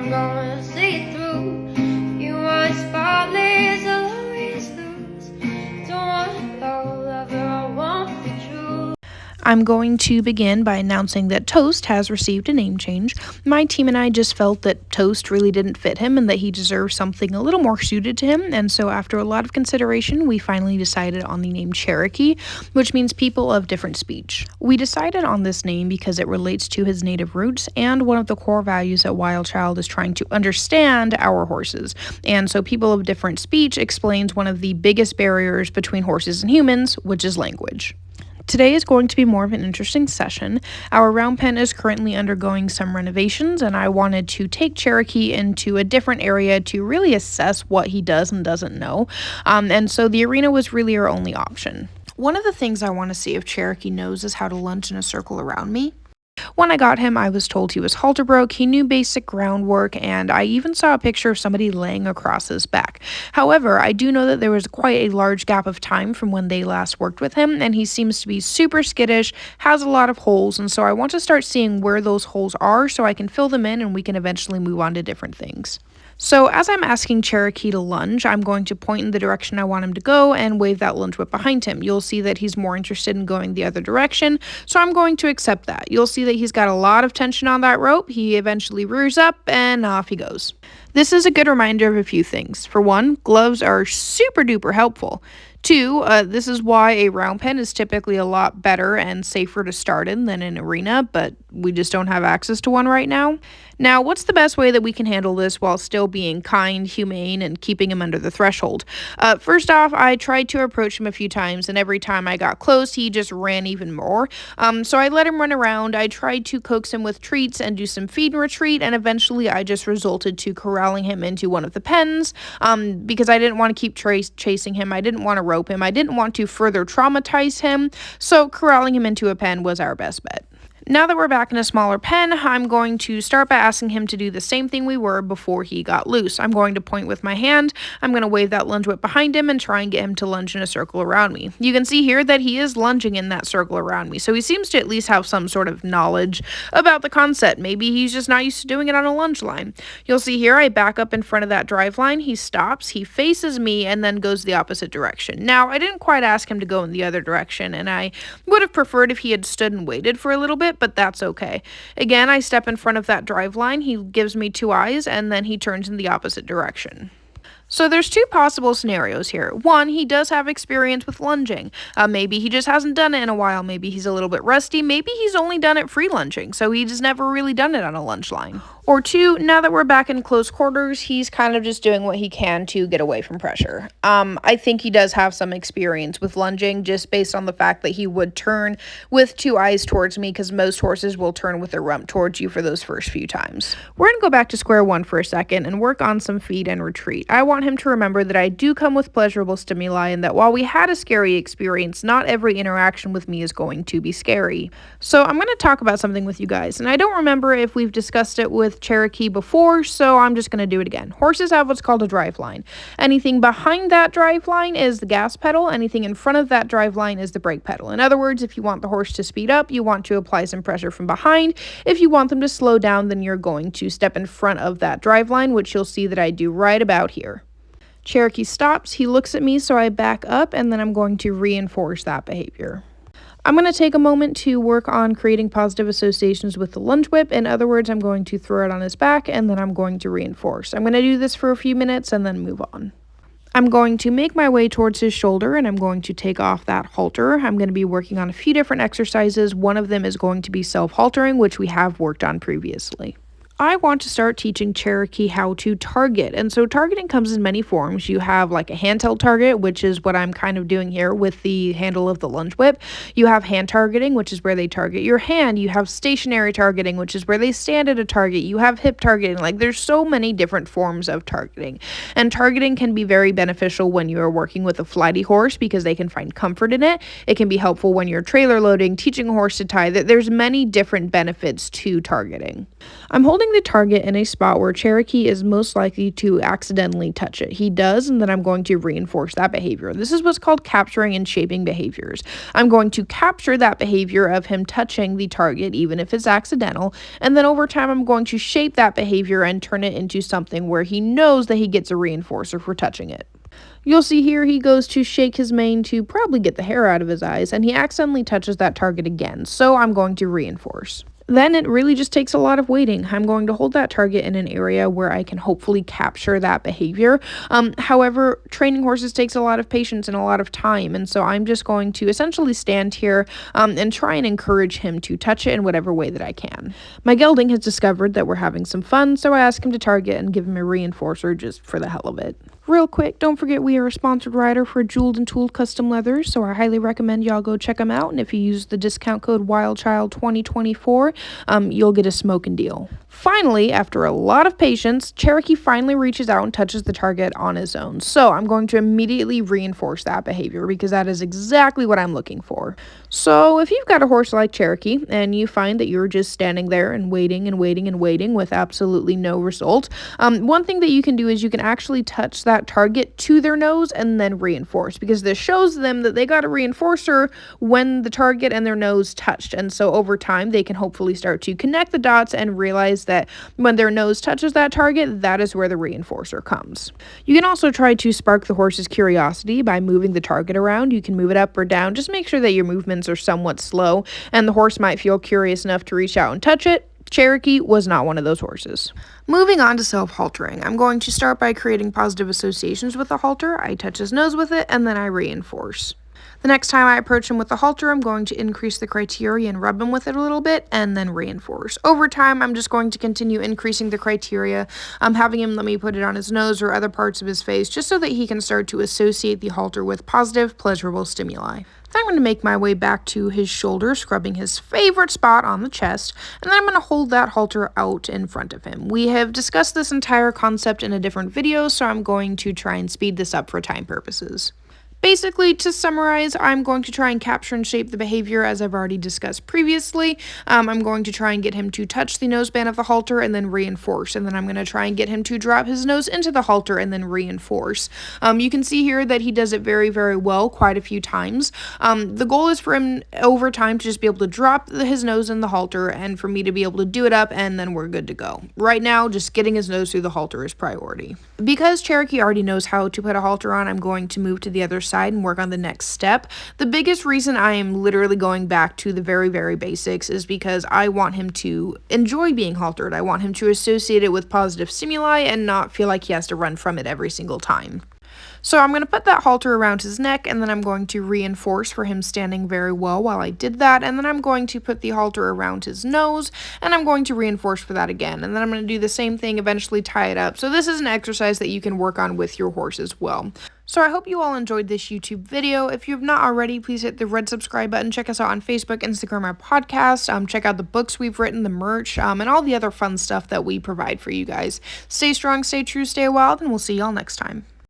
I'm gonna see it through. You want spotless, I'll always lose. Don't want love, I want the truth. I'm going to begin by announcing that Toast has received a name change. My team and I just felt that Toast really didn't fit him and that he deserved something a little more suited to him, and so after a lot of consideration, we finally decided on the name Cherokee, which means people of different speech. We decided on this name because it relates to his native roots, and one of the core values at Wild Child is trying to understand our horses, and so people of different speech explains one of the biggest barriers between horses and humans, which is language. Today is going to be more of an interesting session. Our round pen is currently undergoing some renovations, and I wanted to take Cherokee into a different area to really assess what he does and doesn't know. And so the arena was really our only option. One of the things I want to see if Cherokee knows is how to lunge in a circle around me. When I got him, I was told he was halter broke, he knew basic groundwork, and I even saw a picture of somebody laying across his back. However, I do know that there was quite a large gap of time from when they last worked with him, and he seems to be super skittish, has a lot of holes, and so I want to start seeing where those holes are so I can fill them in and we can eventually move on to different things. So as I'm asking Cherokee to lunge, I'm going to point in the direction I want him to go and wave that lunge whip behind him. You'll see that he's more interested in going the other direction, so I'm going to accept that. You'll see that he's got a lot of tension on that rope. He eventually rears up and off he goes. This is a good reminder of a few things. For one, gloves are super duper helpful. Two, this is why a round pen is typically a lot better and safer to start in than an arena, but we just don't have access to one right now. Now, what's the best way that we can handle this while still being kind, humane, and keeping him under the threshold? First off, I tried to approach him a few times, and every time I got close, he just ran even more. So I let him run around. I tried to coax him with treats and do some feed and retreat, and eventually I just resulted to corralling him into one of the pens because I didn't want to keep chasing him. I didn't want to rope him. I didn't want to further traumatize him, so corralling him into a pen was our best bet. Now that we're back in a smaller pen, I'm going to start by asking him to do the same thing we were before he got loose. I'm going to point with my hand, I'm going to wave that lunge whip behind him and try and get him to lunge in a circle around me. You can see here that he is lunging in that circle around me, so he seems to at least have some sort of knowledge about the concept. Maybe he's just not used to doing it on a lunge line. You'll see here I back up in front of that drive line, he stops, he faces me, and then goes the opposite direction. Now, I didn't quite ask him to go in the other direction, and I would have preferred if he had stood and waited for a little bit, but that's okay. Again, I step in front of that drive line, he gives me two eyes, and then he turns in the opposite direction. So there's two possible scenarios here. One, he does have experience with lunging. Maybe he just hasn't done it in a while. Maybe he's a little bit rusty. Maybe he's only done it free lunging, so he's never really done it on a lunge line. Or two, now that we're back in close quarters, he's kind of just doing what he can to get away from pressure. I think he does have some experience with lunging just based on the fact that he would turn with two eyes towards me because most horses will turn with their rump towards you for those first few times. We're going to go back to square one for a second and work on some feed and retreat. I want him to remember that I do come with pleasurable stimuli and that while we had a scary experience, not every interaction with me is going to be scary. So I'm going to talk about something with you guys, and I don't remember if we've discussed it with Cherokee before, so I'm just going to do it again. Horses have what's called a drive line. Anything behind that drive line is the gas pedal. Anything in front of that drive line is the brake pedal. In other words, if you want the horse to speed up, you want to apply some pressure from behind. If you want them to slow down, then you're going to step in front of that drive line, which you'll see that I do right about here. Cherokee stops, he looks at me, so I back up, and then I'm going to reinforce that behavior. I'm going to take a moment to work on creating positive associations with the lunge whip. In other words, I'm going to throw it on his back, and then I'm going to reinforce. I'm going to do this for a few minutes and then move on. I'm going to make my way towards his shoulder, and I'm going to take off that halter. I'm going to be working on a few different exercises. One of them is going to be self-haltering, which we have worked on previously. I want to start teaching Cherokee how to target, and so targeting comes in many forms. You have like a handheld target, which is what I'm kind of doing here with the handle of the lunge whip. You have hand targeting, which is where they target your hand. You have stationary targeting, which is where they stand at a target. You have hip targeting. Like, there's so many different forms of targeting, and targeting can be very beneficial when you are working with a flighty horse because they can find comfort in it. It can be helpful when you're trailer loading, teaching a horse to tie. There's many different benefits to targeting. I'm holding the target in a spot where Cherokee is most likely to accidentally touch it. He does, and then I'm going to reinforce that behavior. This is what's called capturing and shaping behaviors. I'm going to capture that behavior of him touching the target, even if it's accidental, and then over time I'm going to shape that behavior and turn it into something where he knows that he gets a reinforcer for touching it. You'll see here he goes to shake his mane to probably get the hair out of his eyes, and he accidentally touches that target again, so I'm going to reinforce. Then it really just takes a lot of waiting. I'm going to hold that target in an area where I can hopefully capture that behavior. However, training horses takes a lot of patience and a lot of time, and so I'm just going to essentially stand here and try and encourage him to touch it in whatever way that I can. My gelding has discovered that we're having some fun, so I ask him to target and give him a reinforcer just for the hell of it. Real quick, don't forget we are a sponsored rider for Jeweled and Tooled Custom Leathers, so I highly recommend y'all go check them out, and if you use the discount code WILDCHILD2024, you'll get a smoking deal. Finally, after a lot of patience, Cherokee finally reaches out and touches the target on his own, so I'm going to immediately reinforce that behavior because that is exactly what I'm looking for. So if you've got a horse like Cherokee and you find that you're just standing there and waiting and waiting and waiting with absolutely no result, one thing that you can do is you can actually touch that target to their nose and then reinforce, because this shows them that they got a reinforcer when the target and their nose touched, and so over time they can hopefully start to connect the dots and realize that when their nose touches that target, that is where the reinforcer comes. You can also try to spark the horse's curiosity by moving the target around. You can move it up or down. Just make sure that your movements are somewhat slow, and the horse might feel curious enough to reach out and touch it. Cherokee was not one of those horses. Moving on to self-haltering, I'm going to start by creating positive associations with the halter. I touch his nose with it, and then I reinforce. The next time I approach him with the halter, I'm going to increase the criteria and rub him with it a little bit, and then reinforce. Over time, I'm just going to continue increasing the criteria. I'm having him let me put it on his nose or other parts of his face, just so that he can start to associate the halter with positive, pleasurable stimuli. Then I'm going to make my way back to his shoulder, scrubbing his favorite spot on the chest, and then I'm going to hold that halter out in front of him. We have discussed this entire concept in a different video, so I'm going to try and speed this up for time purposes. Basically, to summarize, I'm going to try and capture and shape the behavior as I've already discussed previously. I'm going to try and get him to touch the noseband of the halter and then reinforce, and then I'm going to try and get him to drop his nose into the halter and then reinforce. You can see here that he does it very, very well quite a few times. The goal is for him over time to just be able to drop his nose in the halter and for me to be able to do it up, and then we're good to go. Right now, just getting his nose through the halter is priority. Because Cherokee already knows how to put a halter on, I'm going to move to the other side and work on the next step. The biggest reason I am literally going back to the very, very basics is because I want him to enjoy being haltered. I want him to associate it with positive stimuli and not feel like he has to run from it every single time. So I'm going to put that halter around his neck, and then I'm going to reinforce for him standing very well while I did that, and then I'm going to put the halter around his nose, and I'm going to reinforce for that again, and then I'm going to do the same thing, eventually tie it up. So this is an exercise that you can work on with your horse as well. So I hope you all enjoyed this YouTube video. If you have not already, please hit the red subscribe button. Check us out on Facebook, Instagram, our podcast. Check out the books we've written, the merch, and all the other fun stuff that we provide for you guys. Stay strong, stay true, stay wild, and we'll see y'all next time.